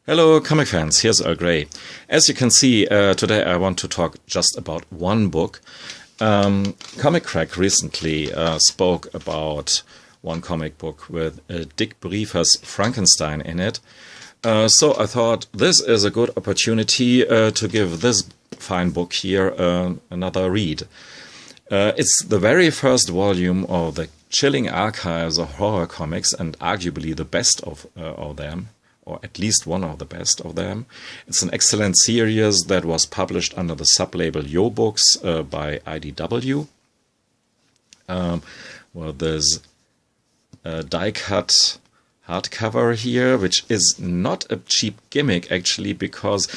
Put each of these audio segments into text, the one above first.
Hello comic fans, here's Earl Grey. As you can see, today I want to talk just about one book. Comickkrakk recently spoke about one comic book with Dick Briefer's Frankenstein in it. So I thought this is a good opportunity to give this fine book here another read. It's the very first volume of the chilling archives of horror comics and arguably the best of them, or at least one of the best of them. It's an excellent series that was published under the sublabel Yo Books by IDW. Well, there's a die-cut hardcover here, which is not a cheap gimmick actually, because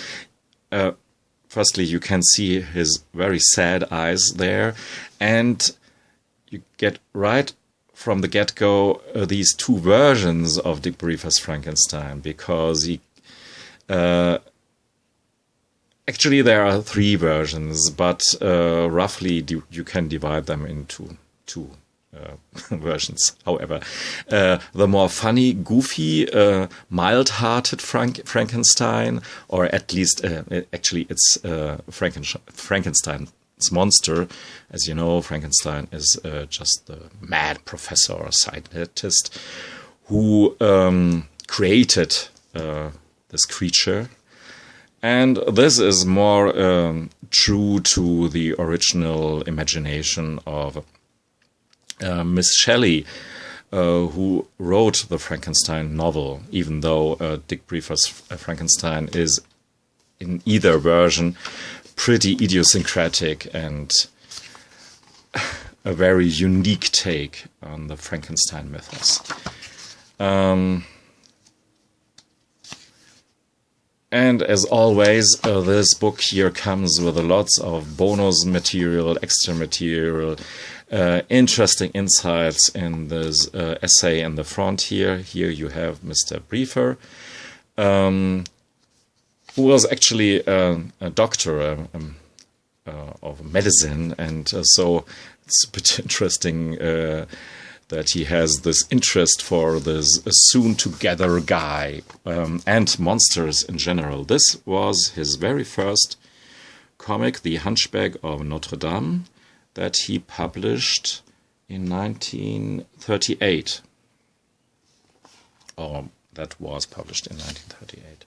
firstly you can see his very sad eyes there, and you get right from the get-go these two versions of Dick Briefer's Frankenstein, because he actually there are three versions, but roughly you can divide them into two versions. However, the more funny, goofy, mild-hearted Frankenstein, or at least actually it's Frankenstein's monster. As you know, Frankenstein is just the mad professor or scientist who created this creature. And this is more true to the original imagination of Miss Shelley, who wrote the Frankenstein novel, even though Dick Briefer's Frankenstein is, in either version, pretty idiosyncratic and a very unique take on the Frankenstein mythos. And as always, this book here comes with lots of bonus material, extra material, interesting insights in this essay in the front here. Here you have Mr. Briefer, who was actually a doctor of medicine, and so it's a bit interesting that he has this interest for this soon-together guy and monsters in general. This was his very first comic, The Hunchback of Notre, that he published in 1938. Or that was published in 1938.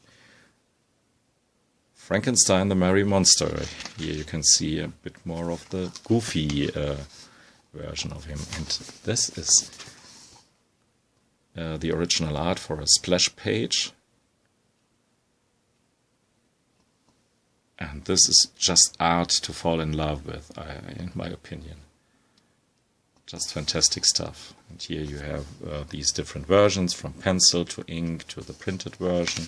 Frankenstein the Merry Monster. Here you can see a bit more of the goofy version of him. And this is the original art for a splash page. And this is just art to fall in love with, in my opinion. Just fantastic stuff. And here you have these different versions, from pencil to ink to the printed version.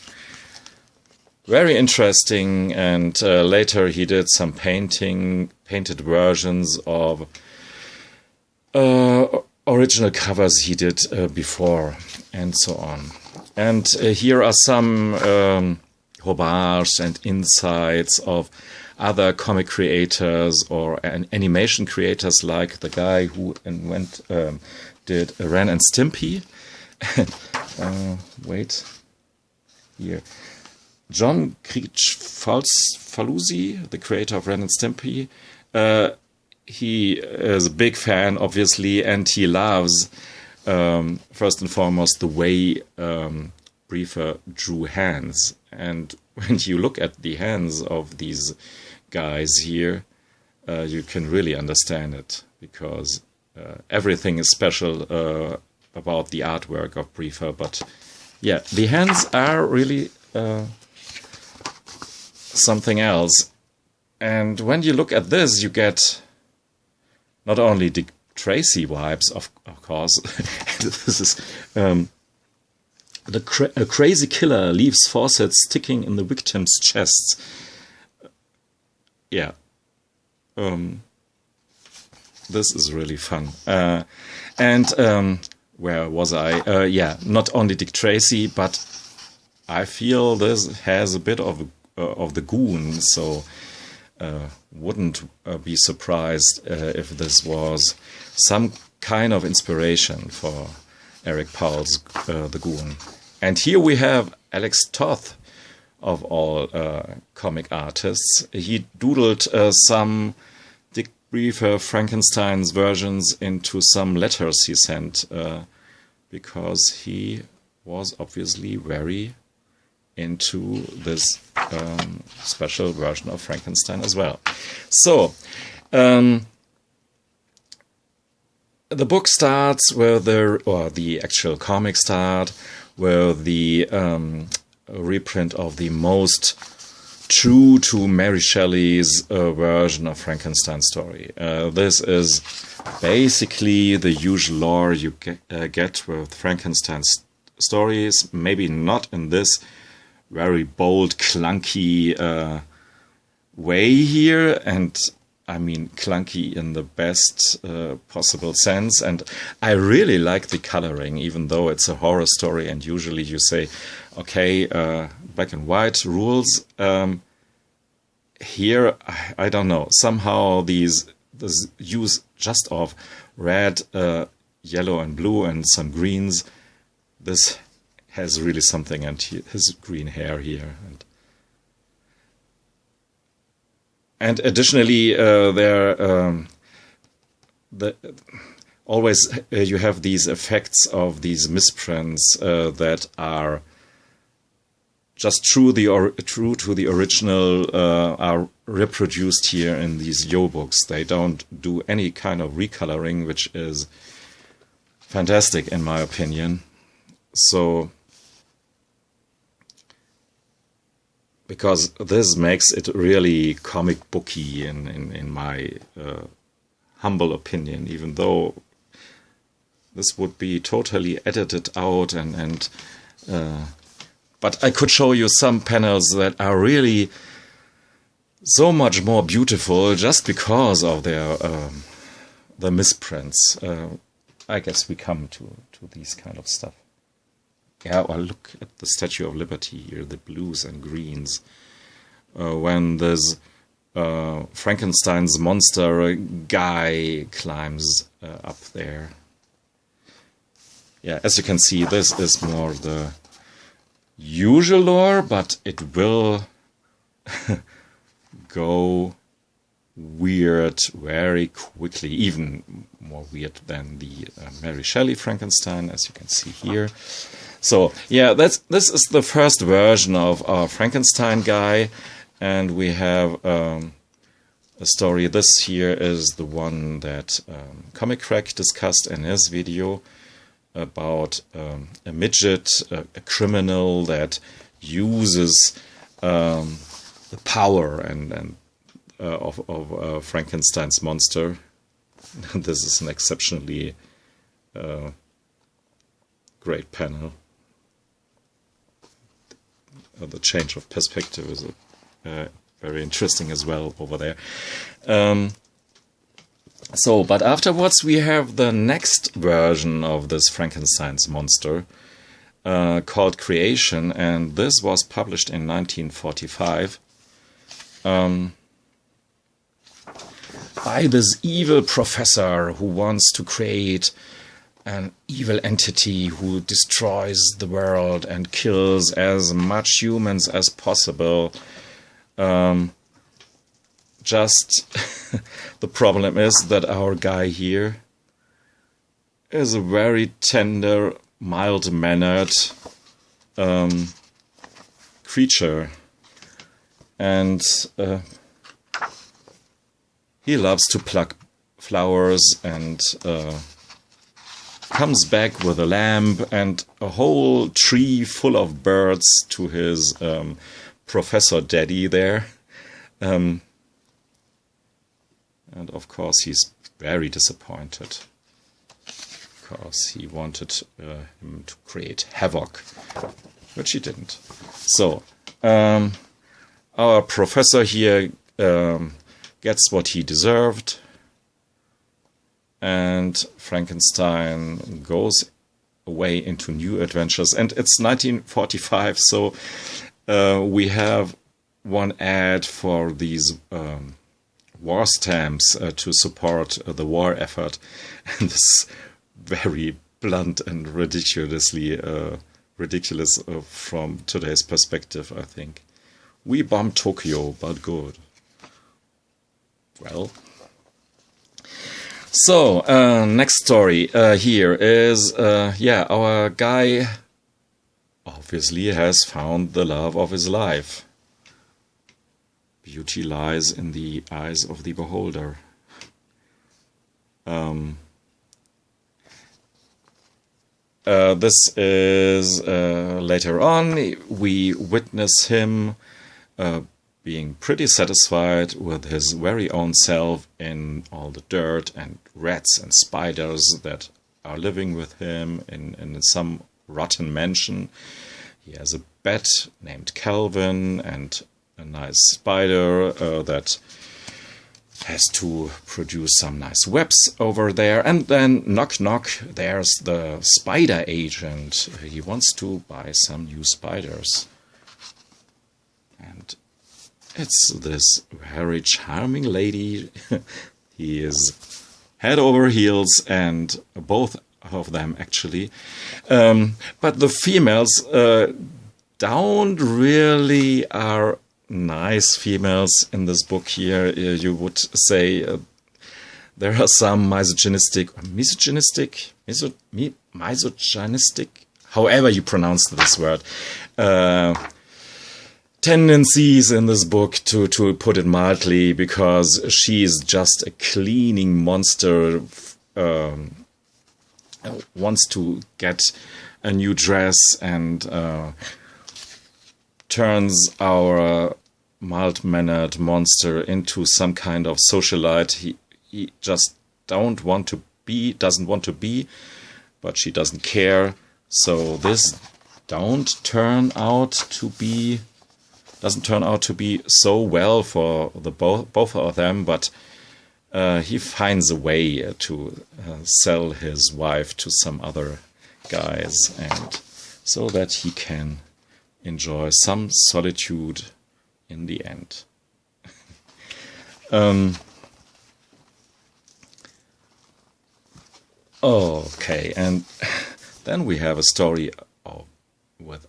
Very interesting, and later he did some painted versions of original covers he did before, and so on. And here are some homages and insights of other comic creators or animation creators, like the guy who did Ren and Stimpy. Wait, here. John Kricfalusi, the creator of Ren and Stimpy, he is a big fan, obviously, and he loves, first and foremost, the way Briefer drew hands. And when you look at the hands of these guys here, you can really understand it, because everything is special about the artwork of Briefer. But yeah, the hands are really something else. And when you look at this, you get not only Dick Tracy vibes, of course. This is a crazy killer leaves faucets sticking in the victim's chests. Yeah. This is really fun. And where was I? Yeah, not only Dick Tracy, but I feel this has a bit of the goon, so wouldn't be surprised if this was some kind of inspiration for Eric Powell's The Goon. And here we have Alex Toth, of all comic artists. He doodled some Dick Briefer Frankenstein's versions into some letters he sent because he was obviously very into this special version of Frankenstein as well. So, the book starts with the actual comic start with the reprint of the most true to Mary Shelley's version of Frankenstein's story. This is basically the usual lore you get with Frankenstein's stories, maybe not in this very bold, clunky way here, and I mean clunky in the best possible sense. And I really like the coloring, even though it's a horror story and usually you say, okay, black and white rules. Here, I don't know, somehow this use just of red, yellow and blue and some greens, this has really something, and his green hair here. And additionally, always you have these effects of these misprints that are just true to the original, are reproduced here in these Yo books. They don't do any kind of recoloring, which is fantastic in my opinion. So, because this makes it really comic booky in my humble opinion, even though this would be totally edited out but I could show you some panels that are really so much more beautiful just because of their the misprints. I guess we come to these kind of stuff. Yeah, well, look at the Statue of Liberty here, the blues and greens. When this Frankenstein's monster guy climbs up there. Yeah, as you can see, this is more the usual lore, but it will go weird very quickly, even more weird than the Mary Shelley Frankenstein, as you can see here. So yeah, this is the first version of our Frankenstein guy, and we have a story. This here is the one that comickkrakk discussed in his video about a midget, a criminal that uses the power and of Frankenstein's monster. This is an exceptionally great panel. The change of perspective is very interesting as well over there. But afterwards we have the next version of this Frankenstein's monster called Creation, and this was published in 1945 by this evil professor who wants to create an evil entity who destroys the world and kills as much humans as possible. Just the problem is that our guy here is a very tender, mild-mannered creature, and he loves to pluck flowers and comes back with a lamp and a whole tree full of birds to his professor daddy there. And of course he's very disappointed because he wanted him to create havoc, which he didn't. So our professor here gets what he deserved, and Frankenstein goes away into new adventures. And it's 1945, so we have one ad for these war stamps to support the war effort, and this very blunt and ridiculous from today's perspective, I think. We bombed Tokyo, but good. Well. So, next story here is, our guy obviously has found the love of his life. Beauty lies in the eyes of the beholder. This is later on. We witness him being pretty satisfied with his very own self in all the dirt and rats and spiders that are living with him in some rotten mansion. He has a bat named Calvin and a nice spider that has to produce some nice webs over there. And then, knock, knock, there's the spider agent. He wants to buy some new spiders. And it's this very charming lady. He is head over heels, and both of them actually. But the females don't really are nice females in this book here. You would say there are some misogynistic, however you pronounce this word, tendencies in this book, to put it mildly, because she's just a cleaning monster, wants to get a new dress and turns our mild-mannered monster into some kind of socialite. He just doesn't want to be, but she doesn't care. So this doesn't turn out to be so well for the both of them, but he finds a way to sell his wife to some other guys, and so that he can enjoy some solitude in the end. Okay, and then we have a story with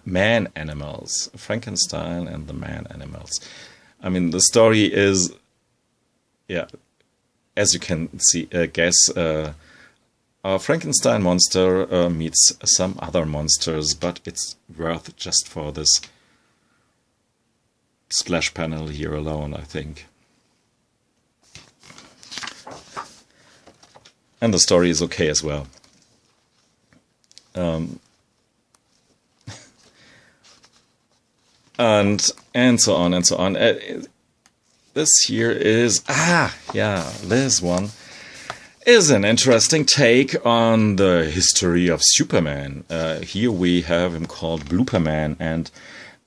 man animals, Frankenstein and the man animals. I mean, the story is, as you can see, guess, a Frankenstein monster meets some other monsters, but it's worth just for this splash panel here alone, I think. And the story is okay as well. And so on and so on. This here is, this one is an interesting take on the history of Superman. Here we have him called Blooperman, and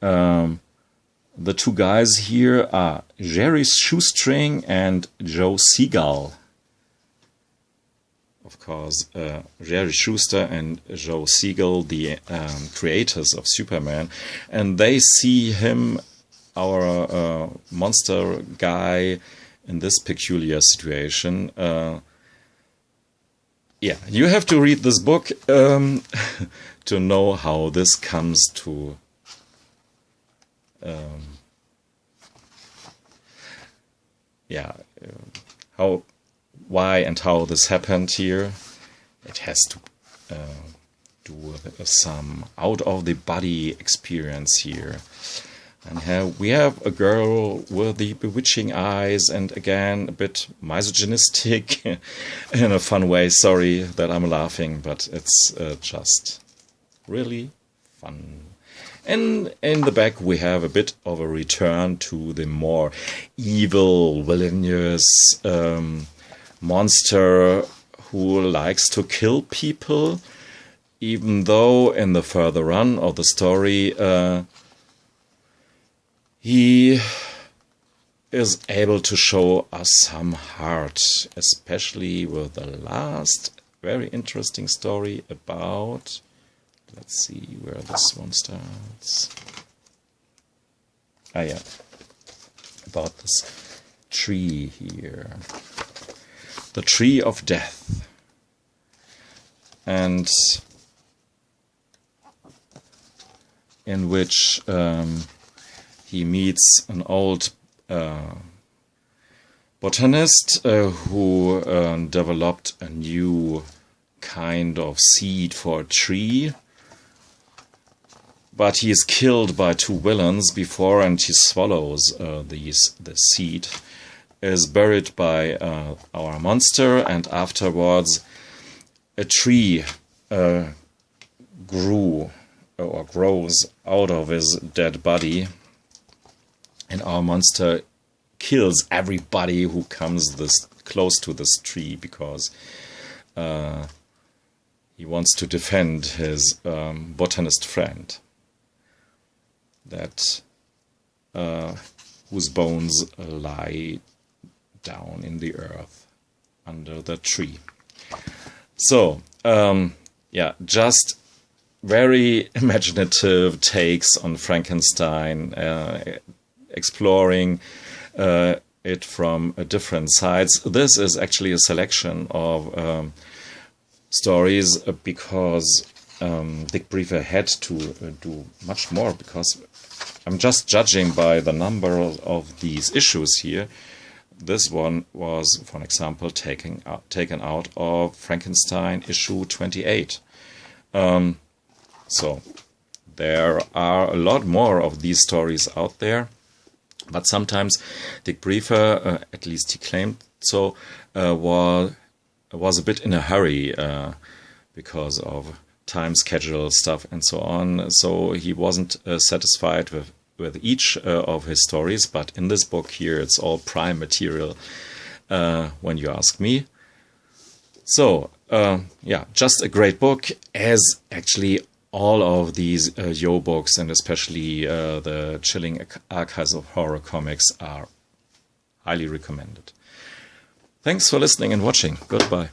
the two guys here are Jerry Shoestring and Joe Seagull. Of course, Jerry Schuster and Joe Siegel, the creators of Superman, and they see him, our monster guy, in this peculiar situation. You have to read this book to know how this comes to why and how this happened here. It has to do with some out-of-the-body experience here. And here we have a girl with the bewitching eyes, and again, a bit misogynistic in a fun way. Sorry that I'm laughing, but it's just really fun. And in the back we have a bit of a return to the more evil, villainous monster who likes to kill people, even though in the further run of the story he is able to show us some heart, especially with the last very interesting story about, let's see where this one starts. About this tree here. The tree of death. And in which he meets an old botanist who developed a new kind of seed for a tree, but he is killed by two villains before, and he swallows the seed, is buried by our monster, and afterwards a tree grows out of his dead body, and our monster kills everybody who comes this close to this tree because he wants to defend his botanist friend whose bones lie down in the earth under the tree. So, just very imaginative takes on Frankenstein, exploring it from different sides. This is actually a selection of stories because Dick Briefer had to do much more, because I'm just judging by the number of these issues here. This one was, for an example, taken out of Frankenstein issue 28. So there are a lot more of these stories out there, but sometimes Dick Briefer, at least he claimed so, was a bit in a hurry because of time schedule stuff and so on. So he wasn't satisfied with each of his stories, but in this book here, it's all prime material, when you ask me. So, just a great book, as actually all of these Yo books, and especially the Chilling Archives of Horror comics, are highly recommended. Thanks for listening and watching. Goodbye.